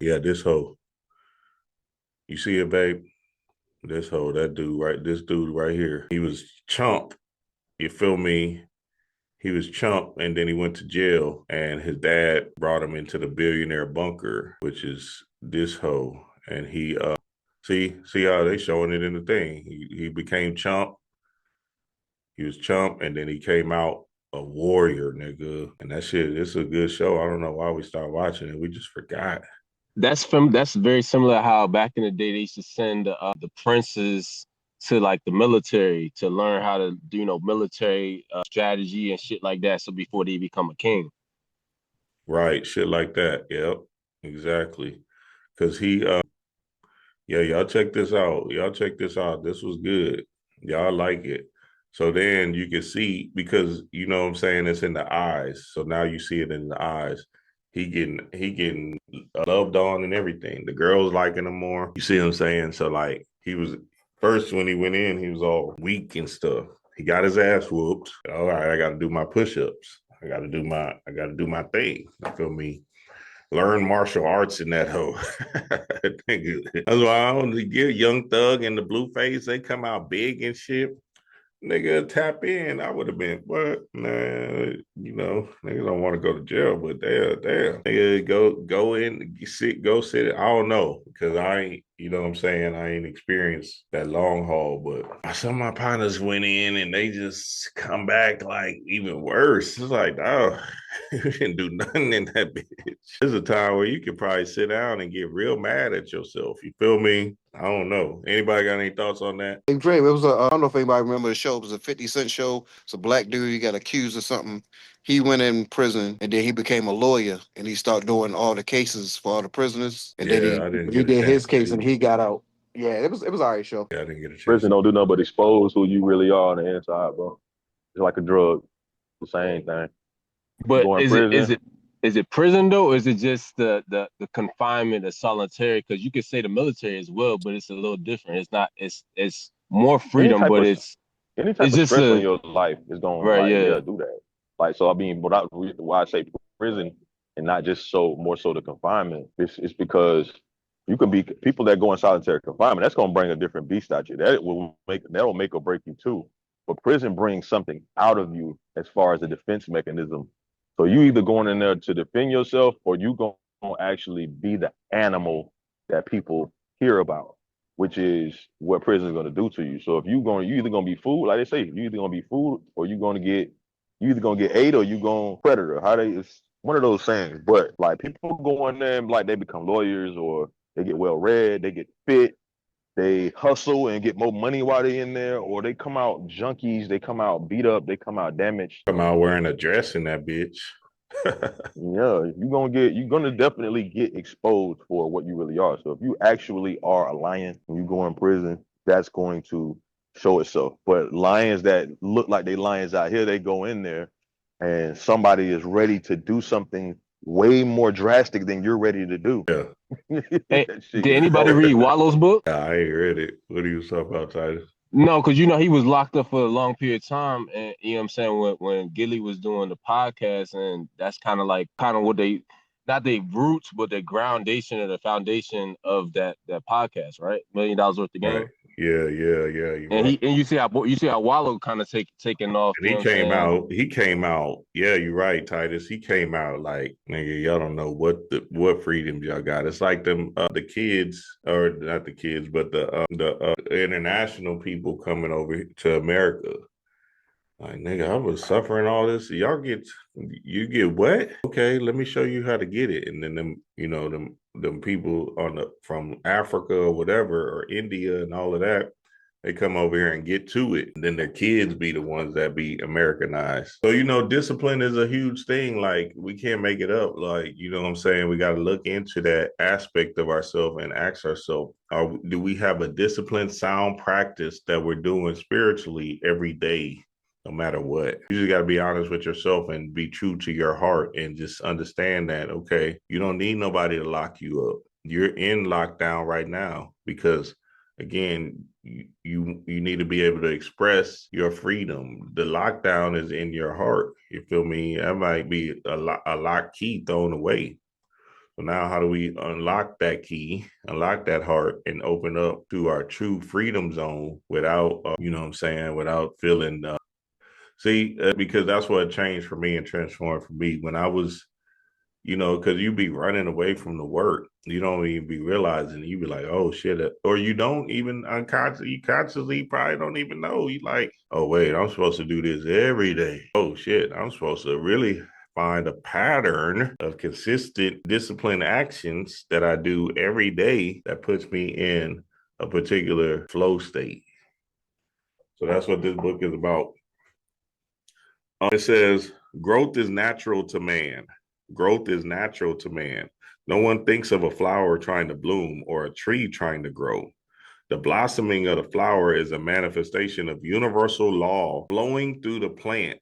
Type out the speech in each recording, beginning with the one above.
Yeah, this hoe. You see it, babe? This hoe, this dude right here. He was chump. You feel me? He was chump, and then he went to jail, and his dad brought him into the billionaire bunker, which is this hoe. And he see how they showing it in the thing. He became chump. He was chump, and then he came out a warrior, nigga. And that shit, it's a good show. I don't know why we started watching it. We just forgot. That's very similar how back in the day they used to send the princes to like the military to learn how to do military strategy and shit like that. So before they become a king. Right, shit like that. Yep, exactly. Cause yeah, y'all check this out. Y'all check this out. This was good. Y'all like it. So then you can see, because you know what I'm saying, it's in the eyes. So now you see it in the eyes. He getting loved on and everything. The girls liking him more. You see what I'm saying? So like he was first when he went in, he was all weak and stuff. He got his ass whooped. All right, I gotta do my push-ups. I gotta do my thing. You feel me? Learn martial arts in that hoe. That's why I only give Young Thug and the Blueface, they come out big and shit. Nigga, tap in. I would have been, what? Nah, niggas don't want to go to jail, but damn. Nigga, go in, go sit. I don't know, because I ain't, you know what I'm saying? I ain't experienced that long haul, but some of my partners went in and they just come back like even worse. It's like, oh, you didn't do nothing in that bitch. There's a time where you could probably sit down and get real mad at yourself. You feel me? I don't know. Anybody got any thoughts on that? Hey, Dream, it was I don't know if anybody remember the show. It was a 50 Cent show. It's a black dude. He got accused of something. He went in prison and then he became a lawyer and he started doing all the cases for all the prisoners. And then Yeah, he I didn't he get a did his chance to case and see. he got out. Yeah, it was all right show. Yeah, I didn't get a chance. Prison don't do nothing but expose who you really are on the inside, bro. It's like a drug. The same thing. You But go in is it prison, prison though, or is it just the confinement of solitary? Because you could say the military as well, but it's a little different. It's not. It's more any freedom, type but of it's any type of just stress on a your life is gonna right. like Yeah. yeah do that. Like so, I mean, why I say prison and not just so more so the confinement. It's because you can be people that go in solitary confinement. That's gonna bring a different beast out you. That'll make or break you too. But prison brings something out of you as far as a defense mechanism. So you either going in there to defend yourself or you gonna actually be the animal that people hear about, which is what prison is going to do to you. So if you either going to be food, like they say, you either going to be food or you either going to get ate or you going to predator. It's one of those things. But like people go in there and like they become lawyers or they get well read, they get fit, they hustle and get more money while they in there, or they come out junkies, they come out beat up, they come out damaged. Come out wearing a dress in that bitch. Yeah, you're gonna definitely get exposed for what you really are. So if you actually are a lion when you go in prison, that's going to show itself. But lions that look like they lions out here, they go in there and somebody is ready to do something way more drastic than you're ready to do. Yeah. Hey, That shit did gets anybody cold. read Wallow's book? Yeah, I ain't read it. What are you talking about, Titus? No, because he was locked up for a long period of time, and you know what I'm saying when Gilly was doing the podcast, and that's kind of what they not their roots, but the groundation or the foundation of that podcast, right? $1 million worth of Right. game. Yeah. You're And right. you see how Wallow kind of taking off, And you know what I'm saying? he came out. Yeah, you're right, Titus. He came out like, nigga, y'all don't know what freedoms y'all got. It's like them the kids, or not the kids, but the international people coming over to America. Like, nigga, I was suffering all this. You get what? Okay, let me show you how to get it. And then them people from Africa or whatever, or India and all of that, they come over here and get to it. And then their kids be the ones that be Americanized. So, discipline is a huge thing. Like, we can't make it up. Like, you know what I'm saying? We got to look into that aspect of ourselves and ask ourselves, do we have a disciplined, sound practice that we're doing spiritually every day? No matter what, you just got to be honest with yourself and be true to your heart and just understand that, okay, you don't need nobody to lock you up. You're in lockdown right now because, again, you need to be able to express your freedom. The lockdown is in your heart. You feel me? That might be a lock key thrown away. So now how do we unlock that key, unlock that heart, and open up to our true freedom zone without, you know what I'm saying, without feeling, because that's what changed for me and transformed for me when I was, because you be running away from the work. You don't even be realizing. You be like, oh shit. Or you don't even unconsciously, you consciously probably don't even know. You like, oh wait, I'm supposed to do this every day. Oh shit, I'm supposed to really find a pattern of consistent disciplined actions that I do every day that puts me in a particular flow state. So that's what this book is about. It says, growth is natural to man. Growth is natural to man. No one thinks of a flower trying to bloom or a tree trying to grow. The blossoming of the flower is a manifestation of universal law flowing through the plant.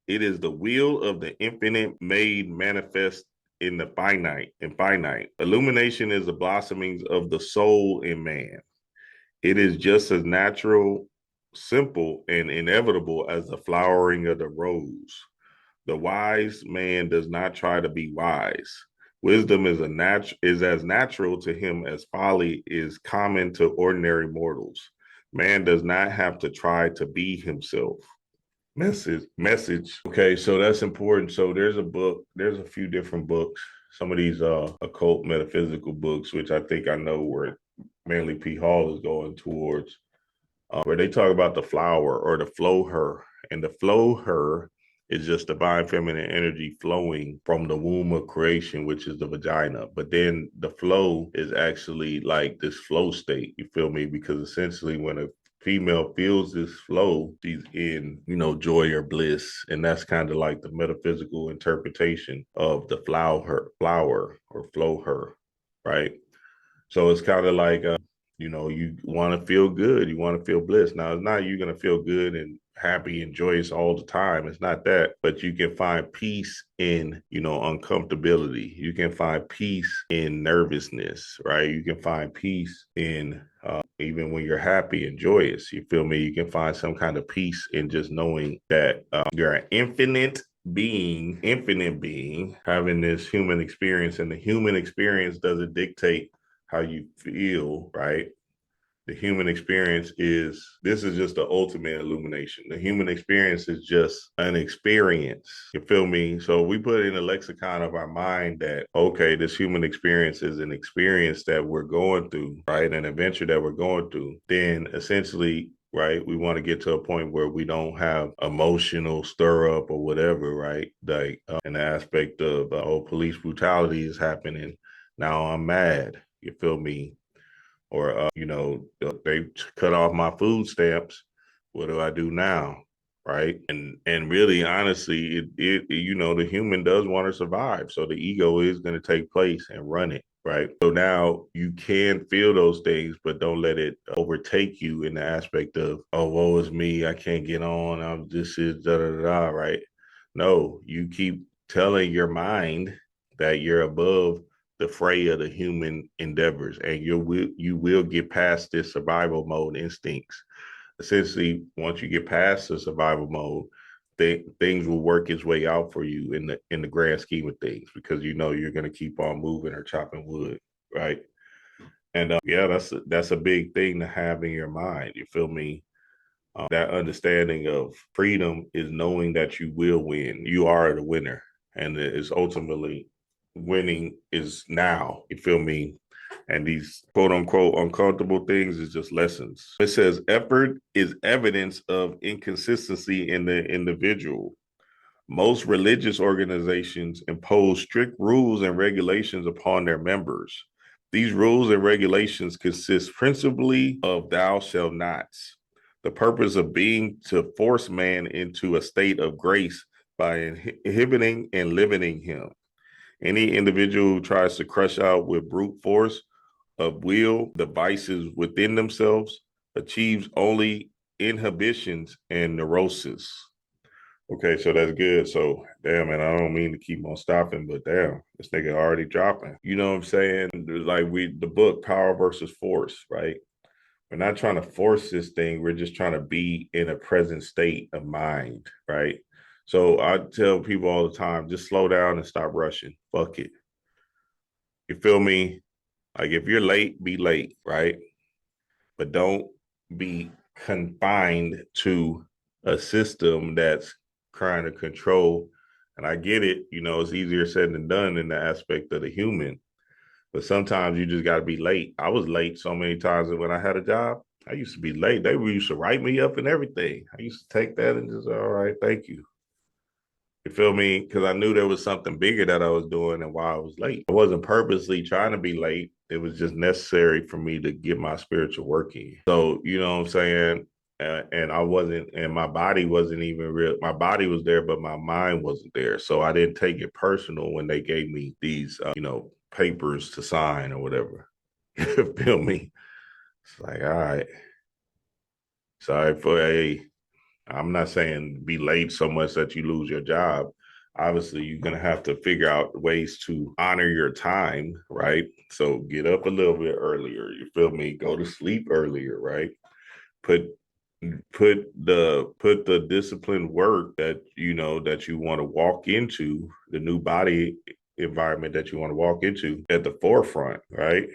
It is the will of the infinite made manifest in the finite. Illumination is the blossomings of the soul in man. It is just as natural, simple, and inevitable as the flowering of the rose. The wise man does not try to be wise. Wisdom is as natural to him as folly is common to ordinary mortals. Man does not have to try to be himself. Message. Okay, so that's important. So there's a few different books. Some of these occult metaphysical books, which I think I know where mainly P. Hall is going towards, where they talk about the flower or the flow her. And the flow her is just divine feminine energy flowing from the womb of creation, which is the vagina. But then the flow is actually like this flow state, you feel me? Because essentially when a female feels this flow, she's in, joy or bliss. And that's kind of like the metaphysical interpretation of the flower or flow her, right? So it's kind of like, you want to feel good. You want to feel bliss. Now, it's not you're going to feel good and happy and joyous all the time. It's not that. But you can find peace in, uncomfortability. You can find peace in nervousness, right? You can find peace in even when you're happy and joyous. You feel me? You can find some kind of peace in just knowing that you're an infinite being, having this human experience. And the human experience doesn't dictate how you feel, right? The human experience this is just the ultimate illumination. The human experience is just an experience. You feel me? So we put in the lexicon of our mind that, okay, this human experience is an experience that we're going through, right? An adventure that we're going through. Then essentially, right, we want to get to a point where we don't have emotional stir up or whatever, right? Like in the aspect of police brutality is happening. Now I'm mad. You feel me? Or, they cut off my food stamps. What do I do now? Right. And really, honestly, the human does want to survive. So the ego is going to take place and run it. Right. So now you can feel those things, but don't let it overtake you in the aspect of, oh, woe is me. I can't get on. This is da da da. Right. No, you keep telling your mind that you're above the fray of the human endeavors, and you will get past this survival mode instincts. Essentially, once you get past the survival mode, things will work its way out for you in the grand scheme of things, because you're going to keep on moving or chopping wood, right? And yeah, that's a big thing to have in your mind. You feel me? That understanding of freedom is knowing that you will win. You are the winner, and it's ultimately winning is now. You feel me? And these quote unquote uncomfortable things is just lessons. It says effort is evidence of inconsistency in the individual. Most religious organizations impose strict rules and regulations upon their members. These rules and regulations consist principally of thou shalt nots. The purpose of being to force man into a state of grace by inhibiting and limiting him. Any individual who tries to crush out with brute force of will the vices within themselves achieves only inhibitions and neurosis. Okay, so that's good. So, damn, man, I don't mean to keep on stopping, but damn, this nigga already dropping. You know what I'm saying? Like the book Power versus Force, right? We're not trying to force this thing. We're just trying to be in a present state of mind, right? So I tell people all the time, just slow down and stop rushing. Fuck it. You feel me? Like if you're late, be late, right? But don't be confined to a system that's trying to control. And I get it, it's easier said than done in the aspect of the human. But sometimes you just got to be late. I was late so many times when I had a job. I used to be late. They used to write me up and everything. I used to take that and just, all right, thank you. You feel me? Because I knew there was something bigger that I was doing and why I was late. I wasn't purposely trying to be late. It was just necessary for me to get my spiritual work in. So, you know what I'm saying? And I wasn't, and my body wasn't even real. My body was there, but my mind wasn't there. So I didn't take it personal when they gave me these, papers to sign or whatever. You feel me? It's like, all right. Sorry for I'm not saying be late so much that you lose your job. Obviously, you're going to have to figure out ways to honor your time, right? So get up a little bit earlier. You feel me? Go to sleep earlier, right? Put the disciplined work that that you want to walk into, the new body environment that you want to walk into at the forefront, right?